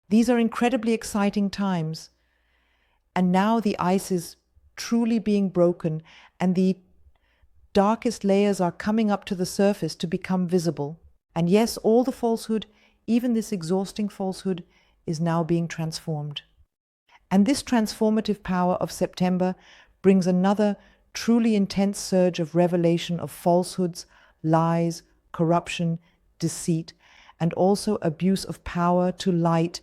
These are incredibly exciting times. And now the ice is truly being broken, and the darkest layers are coming up to the surface to become visible. And yes, all the falsehood, even this exhausting falsehood, is now being transformed. And this transformative power of September brings another truly intense surge of revelation of falsehoods, lies, corruption, deceit, and also abuse of power to light.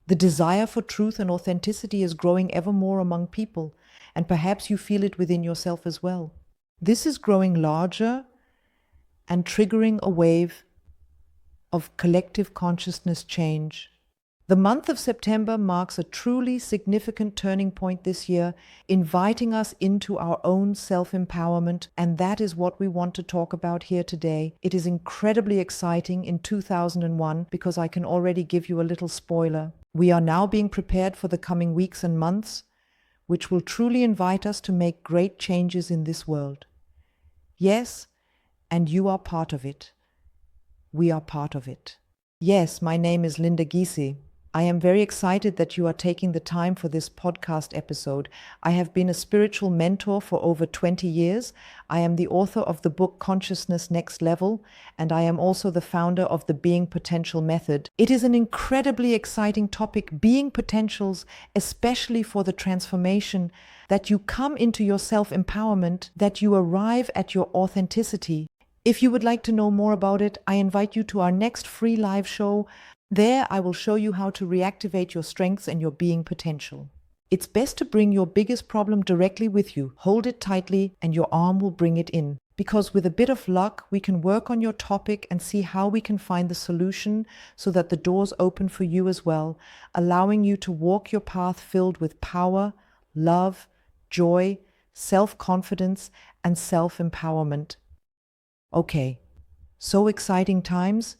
The desire for truth and authenticity is growing ever more among people, and perhaps you feel it within yourself as well. This is growing larger and triggering a wave of collective consciousness change. The month of September marks a truly significant turning point this year, inviting us into our own self-empowerment, and that is what we want to talk about here today. It is incredibly exciting in 2001 because I can already give you a little spoiler. We are now being prepared for the coming weeks and months, which will truly invite us to make great changes in this world. Yes, and you are part of it. We are part of it. Yes, my name is Linda Gysi. I am very excited that you are taking the time for this podcast episode. I have been a spiritual mentor for over 20 years. I am the author of the book Consciousness Next Level, and I am also the founder of the Being Potential Method. It is an incredibly exciting topic, being potentials, especially for the transformation, that you come into your self-empowerment, that you arrive at your authenticity. If you would like to know more about it, I invite you to our next free live show. There, I will show you how to reactivate your strengths and your being potential. It's best to bring your biggest problem directly with you. Hold it tightly and your arm will bring it in. Because with a bit of luck, we can work on your topic and see how we can find the solution so that the doors open for you as well, allowing you to walk your path filled with power, love, joy, self-confidence, and self-empowerment. Okay, so exciting times.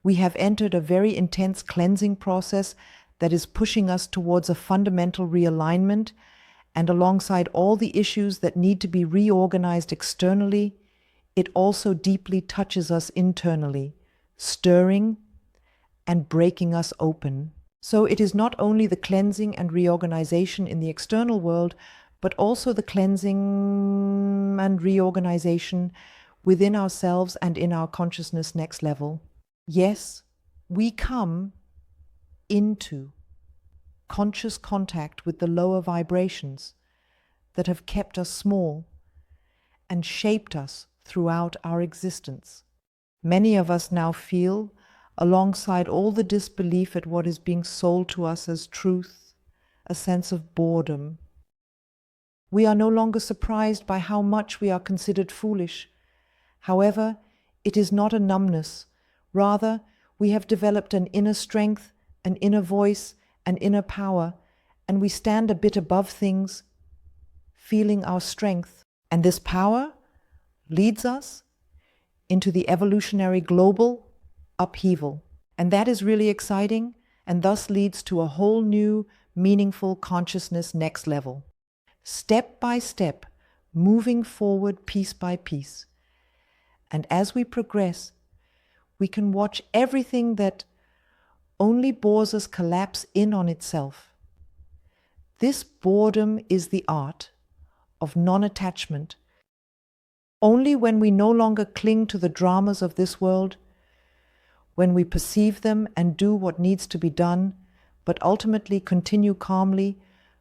We have entered a very intense cleansing process that is pushing us towards a fundamental realignment, and alongside all the issues that need to be reorganized externally, it also deeply touches us internally, stirring and breaking us open. So it is not only the cleansing and reorganization in the external world, but also the cleansing and reorganization within ourselves and in our consciousness next level. Yes, we come into conscious contact with the lower vibrations that have kept us small and shaped us throughout our existence. Many of us now feel, alongside all the disbelief at what is being sold to us as truth, a sense of boredom. We are no longer surprised by how much we are considered foolish. However, it is not a numbness. Rather, we have developed an inner strength, an inner voice, an inner power, and we stand a bit above things, feeling our strength. And this power leads us into the evolutionary global upheaval. And that is really exciting, and thus leads to a whole new, meaningful consciousness next level. Step by step, moving forward piece by piece. And as we progress, we can watch everything that only bores us collapse in on itself. This boredom is the art of non-attachment. Only when we no longer cling to the dramas of this world, when we perceive them and do what needs to be done, but ultimately continue calmly,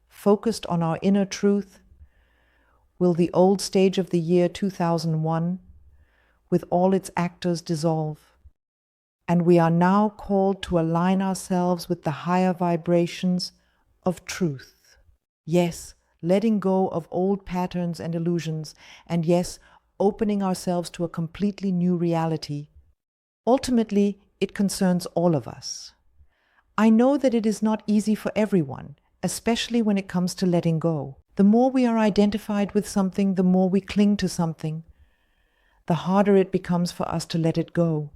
focused on our inner truth, will the old stage of the year 2001, with all its actors, dissolve. And we are now called to align ourselves with the higher vibrations of truth. Yes, letting go of old patterns and illusions, and yes, opening ourselves to a completely new reality. Ultimately, it concerns all of us. I know that it is not easy for everyone, especially when it comes to letting go. The more we are identified with something, the more we cling to something, the harder it becomes for us to let it go.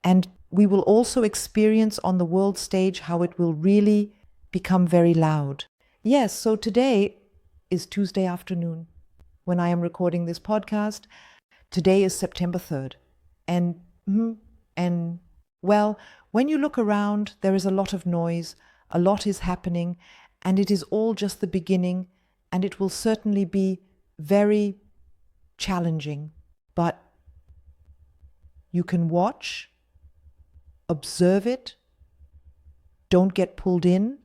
And we will also experience on the world stage how it will really become very loud. Yes, so today is Tuesday afternoon when I am recording this podcast. Today is September 3rd. And Well, when you look around, there is a lot of noise, a lot is happening, and it is all just the beginning, and it will certainly be very challenging. But you can watch, observe it, don't get pulled in,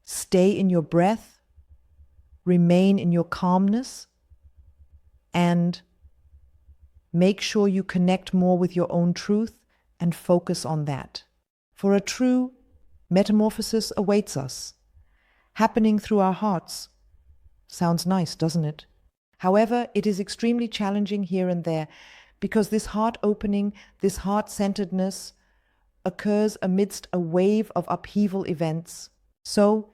stay in your breath, remain in your calmness, and make sure you connect more with your own truth and focus on that. For a true metamorphosis awaits us, happening through our hearts. Sounds nice, doesn't it? However, it is extremely challenging here and there because this heart opening, this heart-centeredness occurs amidst a wave of upheaval events. So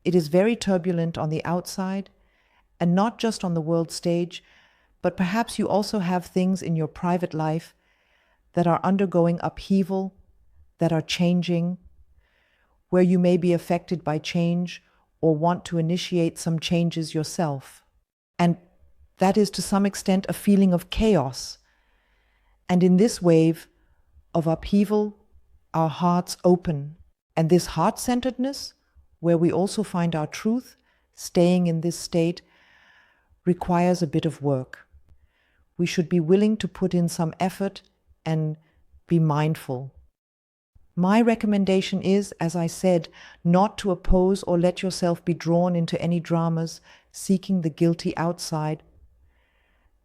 it is very turbulent on the outside, and not just on the world stage, but perhaps you also have things in your private life that are undergoing upheaval, that are changing, where you may be affected by change or want to initiate some changes yourself. And that is to some extent a feeling of chaos. And in this wave of upheaval, our hearts open. And this heart-centeredness, where we also find our truth, staying in this state, requires a bit of work. We should be willing to put in some effort and be mindful. My recommendation is, as I said, not to oppose or let yourself be drawn into any dramas, seeking the guilty outside,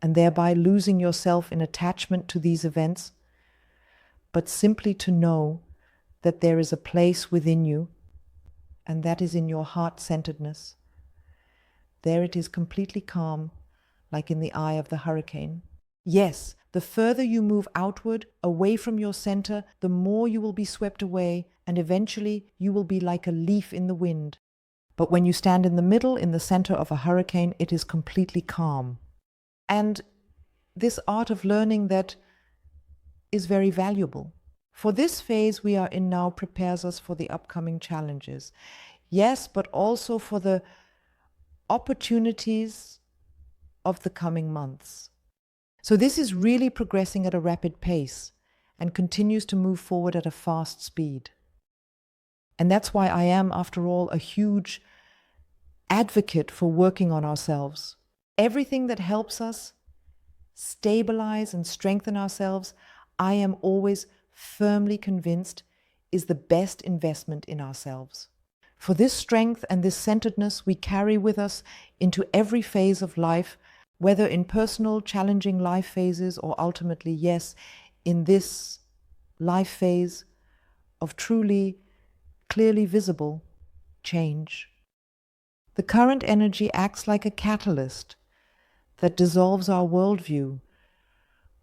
and thereby losing yourself in attachment to these events, but simply to know that there is a place within you, and that is in your heart-centeredness. There it is completely calm, like in the eye of the hurricane. Yes, the further you move outward, away from your center, the more you will be swept away, and eventually you will be like a leaf in the wind. But when you stand in the middle, in the center of a hurricane, it is completely calm. And this art of learning that is very valuable. For this phase we are in now prepares us for the upcoming challenges. Yes, but also for the opportunities of the coming months. So this is really progressing at a rapid pace and continues to move forward at a fast speed. And that's why I am, after all, a huge advocate for working on ourselves. Everything that helps us stabilize and strengthen ourselves, I am always firmly convinced is the best investment in ourselves. For this strength and this centeredness we carry with us into every phase of life, whether in personal, challenging life phases or ultimately, yes, in this life phase of truly, clearly visible change. The current energy acts like a catalyst that dissolves our worldview,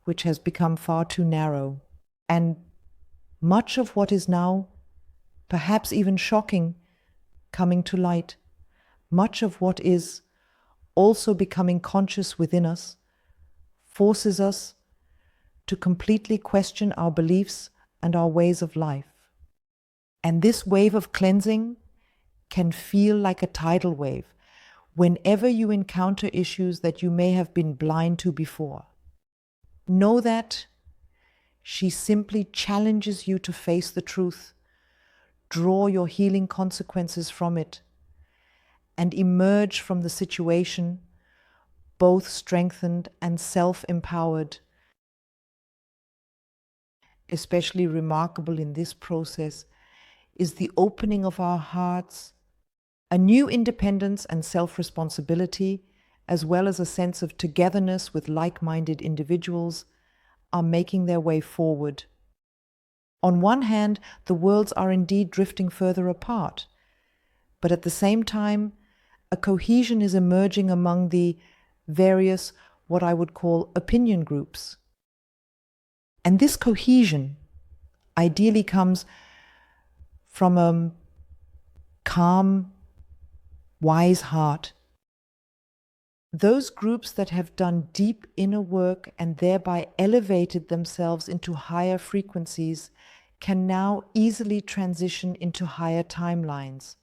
which has become far too narrow. And much of what is now, perhaps even shocking, coming to light, much of what is also becoming conscious within us, forces us to completely question our beliefs and our ways of life. And this wave of cleansing can feel like a tidal wave whenever you encounter issues that you may have been blind to before. Know that she simply challenges you to face the truth, draw your healing consequences from it, and emerge from the situation both strengthened and self-empowered. Especially remarkable in this process is the opening of our hearts, a new independence and self-responsibility, as well as a sense of togetherness with like-minded individuals, are making their way forward. On one hand, the worlds are indeed drifting further apart, but at the same time, a cohesion is emerging among the various, what I would call, opinion groups. And this cohesion ideally comes from a calm, wise heart. Those groups that have done deep inner work and thereby elevated themselves into higher frequencies can now easily transition into higher timelines.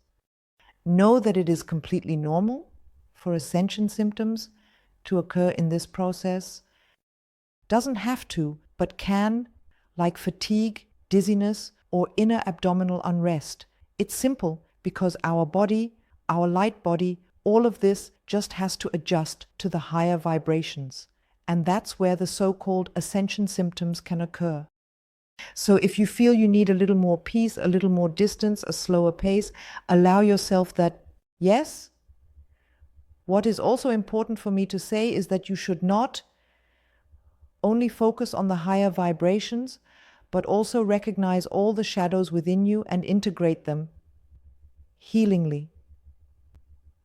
Know that it is completely normal for ascension symptoms to occur in this process. Doesn't have to, but can, like fatigue, dizziness, or inner abdominal unrest. It's simple because our body, our light body, all of this just has to adjust to the higher vibrations. And that's where the so-called ascension symptoms can occur. So if you feel you need a little more peace, a little more distance, a slower pace, allow yourself that, yes. What is also important for me to say is that you should not only focus on the higher vibrations, but also recognize all the shadows within you and integrate them healingly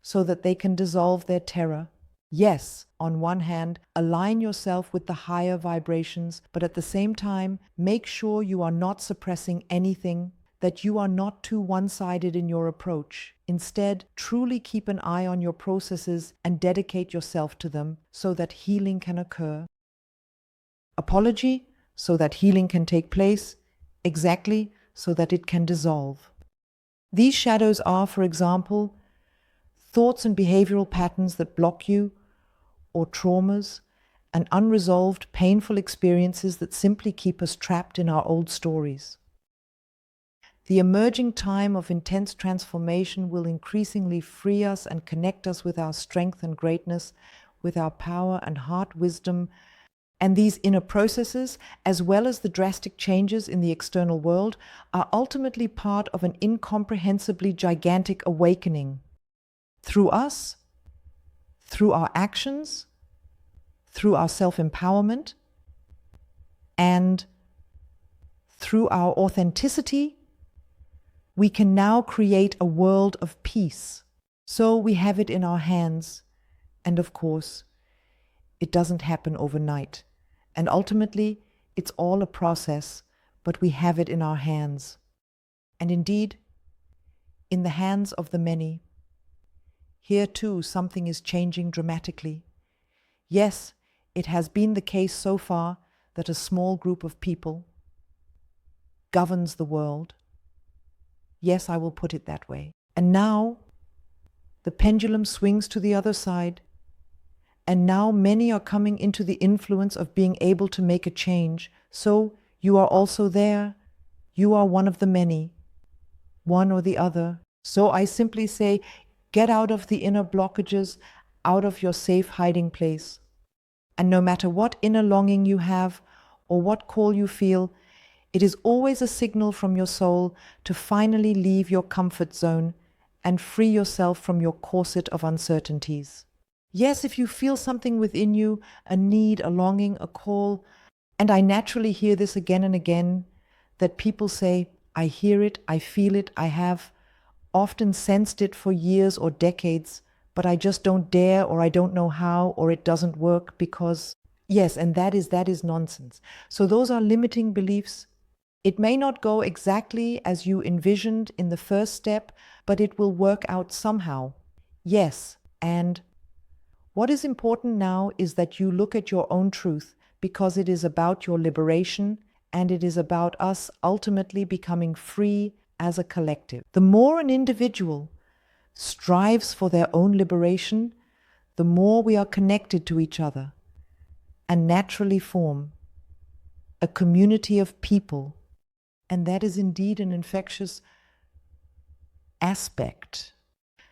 so that they can dissolve their terror. Yes, on one hand, align yourself with the higher vibrations, but at the same time, make sure you are not suppressing anything, that you are not too one-sided in your approach. Instead, truly keep an eye on your processes and dedicate yourself to them so that healing can occur. Apology, so that healing can take place, exactly so that it can dissolve. These shadows are, for example, thoughts and behavioral patterns that block you, or traumas and unresolved, painful experiences that simply keep us trapped in our old stories. The emerging time of intense transformation will increasingly free us and connect us with our strength and greatness, with our power and heart wisdom. And these inner processes, as well as the drastic changes in the external world, are ultimately part of an incomprehensibly gigantic awakening. Through us, through our actions, through our self-empowerment, and through our authenticity, we can now create a world of peace. So we have it in our hands, and of course, it doesn't happen overnight. And ultimately, it's all a process, but we have it in our hands. And indeed, in the hands of the many. Here too, something is changing dramatically. Yes, it has been the case so far that a small group of people governs the world. Yes, I will put it that way. And now, the pendulum swings to the other side. And now many are coming into the influence of being able to make a change. So you are also there. You are one of the many, one or the other. So I simply say, get out of the inner blockages, out of your safe hiding place. And no matter what inner longing you have or what call you feel, it is always a signal from your soul to finally leave your comfort zone and free yourself from your corset of uncertainties. Yes, if you feel something within you, a need, a longing, a call, and I naturally hear this again and again, that people say, I hear it, I feel it, I have often sensed it for years or decades, but I just don't dare, or I don't know how, or it doesn't work because, yes, and that is nonsense. So those are limiting beliefs. It may not go exactly as you envisioned in the first step, but it will work out somehow. Yes, and what is important now is that you look at your own truth, because it is about your liberation and it is about us ultimately becoming free as a collective. The more an individual strives for their own liberation, the more we are connected to each other and naturally form a community of people. And that is indeed an infectious aspect.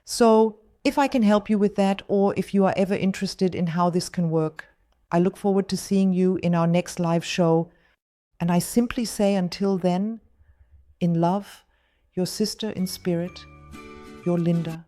So if I can help you with that, or if you are ever interested in how this can work, I look forward to seeing you in our next live show. And I simply say until then, in love, your sister in spirit, your Linda.